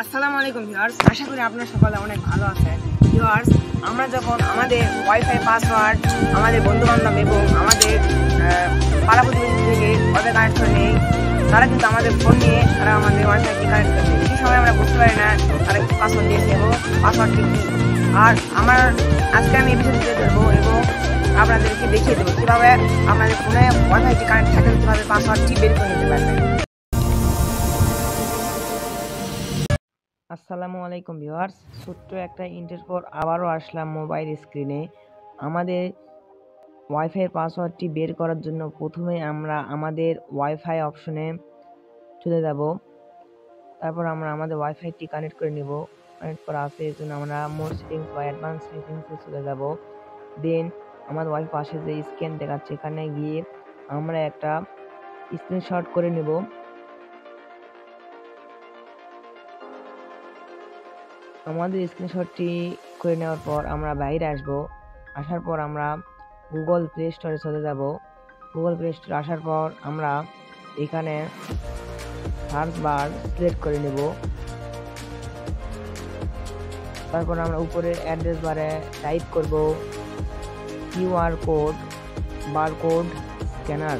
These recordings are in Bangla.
আসসালামু আলাইকুম ভিউয়ার্স, আশা করি আপনারা সকলে অনেক ভালো আছেন। ভিউয়ার্স, আমরা যখন আমাদের ওয়াইফাই পাসওয়ার্ড আমাদের বন্ধু-বান্ধব এবং আমাদের পাড়া প্রতিবেশী থেকে ওয়াইফাই কানেক্ট করে নেই, তারা কিন্তু আমাদের ফোন নিয়ে তারা আমাদের ওয়াইফাইটি কানেক্ট করে নেয়। সেই সময় আমরা বুঝতে পারি না তারা কি পাসওয়ার্ড দিয়েছে এবং পাসওয়ার্ডটি কি। আর আজকে আমি এই বিষয়ে তুলে ধরবো এবং আপনাদেরকে দেখিয়ে দেবো কীভাবে আপনাদের ফোনে ওয়াইফাইটি কানেক্ট থাকলে কীভাবে পাসওয়ার্ডটি বের করে নিতে পারবেন। আসসালামু আলাইকুম ভিউয়ার্স, ছোট্ট একটা ইন্টারের পর আবারও আসলাম মোবাইল স্ক্রিনে। আমাদের ওয়াইফাইয়ের পাসওয়ার্ডটি বের করার জন্য প্রথমে আমরা আমাদের ওয়াইফাই অপশনে চলে যাব। তারপর আমরা আমাদের ওয়াইফাইটি কানেক্ট করে নেব। কানেক্ট করা আছে এর জন্য আমরা মোর সেটিংস বা অ্যাডভান্স সেটিংসে চলে যাব। দেন আমাদের ওয়াইফাই পাশে যে স্ক্যান দেখাচ্ছে এখানে গিয়ে আমরা একটা স্ক্রিনশট করে নেব। আমাদের স্ক্রিনশটটি করে নেওয়ার পর আমরা বাইরে আসার পর আমরা গুগল প্লে স্টোরে চলে যাব। গুগল প্লে স্টোরে আসার পর আমরা এখানে সার্চ বার সিলেক্ট করে নেব। তারপর আমরা উপরের অ্যাড্রেস বারে টাইপ করব কিউআর কোড বারকোড স্ক্যানার।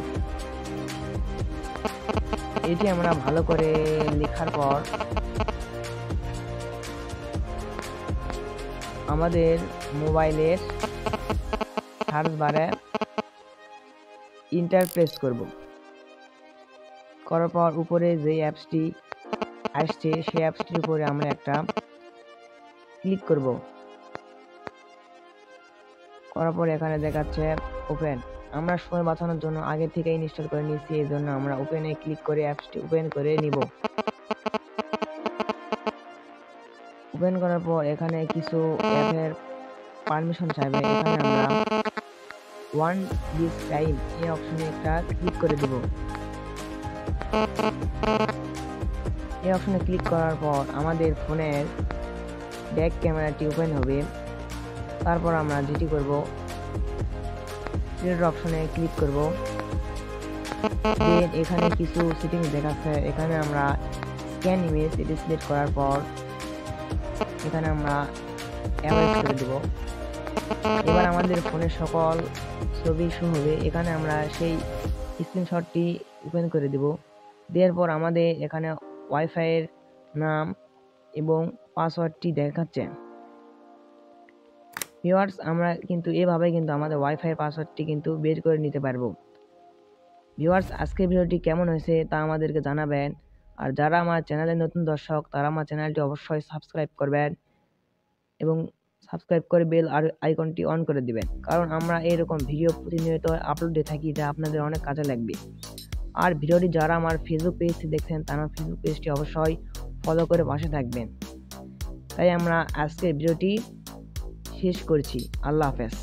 এটি আমরা ভালো করে লেখার পর আমাদের মোবাইলের সার্চ বারে ইন্টার প্রেস করব। করার পর উপরে যে অ্যাপসটি আসছে সেই অ্যাপসটির উপরে আমরা একটা ক্লিক করব। করার পর এখানে দেখাচ্ছে ওপেন। আমরা সময় বাঁচানোর জন্য আগে থেকে ইনস্টল করে নিয়েছি, এই জন্য আমরা ওপেনে ক্লিক করে অ্যাপসটি ওপেন করে নিব। ওপেন করার পর এখানে কিছু অ্যাপের পারমিশন চাইবে। এখানে আমরা ওয়ান দিস টাইম এই অপশনে একটা ক্লিক করে দেব। এই অপশনে ক্লিক করার পর আমাদের ফোনের ব্যাক ক্যামেরাটি ওপেন হবে। তারপর আমরা যেটি করব সিলেক্ট অপশনে ক্লিক করব। দেন এখানে কিছু সেটিংস দেখাচ্ছে, এখানে আমরা স্ক্যান ইমেজ এটি সিলেক্ট করার পর এখানে আমরা অ্যাভয়েড করে দেব। এবার আমাদের ফোনের সকল ছবি শো হবে। এখানে আমরা সেই স্ক্রিনশটটি ওপেন করে দেব। দেওয়ার পর আমাদের এখানে ওয়াইফাইয়ের নাম এবং পাসওয়ার্ডটি দেখাচ্ছে। ভিউয়ার্স, আমরা কিন্তু এভাবে কিন্তু আমাদের ওয়াইফাই পাসওয়ার্ডটি কিন্তু বের করে নিতে পারবো। ভিউয়ার্স, আজকের ভিডিওটি কেমন হয়েছে তা আমাদেরকে জানাবেন। আর যারা আমার চ্যানেলের নতুন দর্শক তারা আমার চ্যানেলটি অবশ্যই সাবস্ক্রাইব করবেন এবং সাবস্ক্রাইব করে বেল আর আইকনটি অন করে দিবেন, কারণ আমরা এরকম ভিডিও প্রতিনিয়ত আপলোড দিয়ে থাকি যা আপনাদের অনেক কাজে লাগবে। আর ভিডিওটি যারা আমার ফেসবুক পেজটি দেখছেন তারা ফেসবুক পেজটি অবশ্যই ফলো করে পাশে থাকবেন। তাই আমরা আজকের ভিডিওটি শেষ করছি। আল্লাহ হাফেজ।